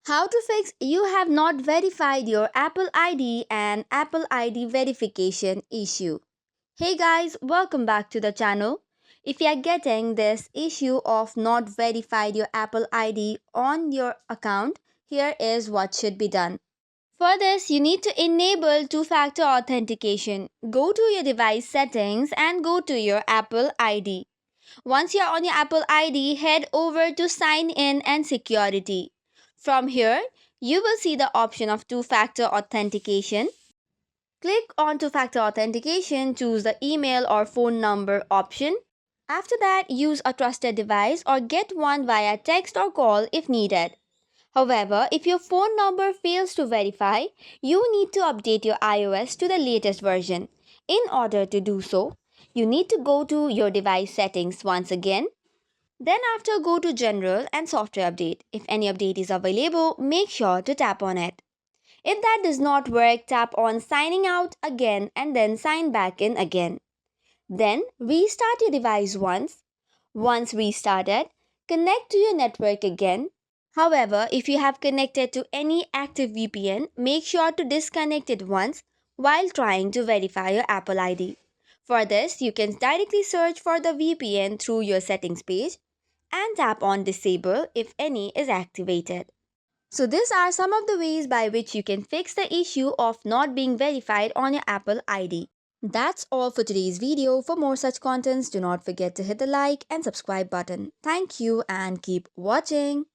How to fix you have not verified your Apple ID and Apple ID verification issue. Hey guys, welcome back to the channel. If you are getting this issue of not verified your Apple ID on your account, here is what should be done. For this, you need to enable two-factor authentication. Go to your device settings and go to your Apple ID. Once you're on your Apple ID, head over to Sign In and Security. From here, you will see the option of two-factor authentication. Click on two-factor authentication, choose the email or phone number option. After that, use a trusted device or get one via text or call if needed. However, if your phone number fails to verify, you need to update your iOS to the latest version. In order to do so, you need to go to your device settings once again. Then after go to General and Software Update. If any update is available, make sure to tap on it. If that does not work, tap on Signing Out again and then sign back in again. Then restart your device once. Once restarted, connect to your network again. However, if you have connected to any active VPN, make sure to disconnect it once while trying to verify your Apple ID. For this, you can directly search for the VPN through your settings page and tap on Disable if any is activated. So these are some of the ways by which you can fix the issue of not being verified on your Apple ID. That's all for today's video. For more such contents, do not forget to hit the like and subscribe button. Thank you and keep watching.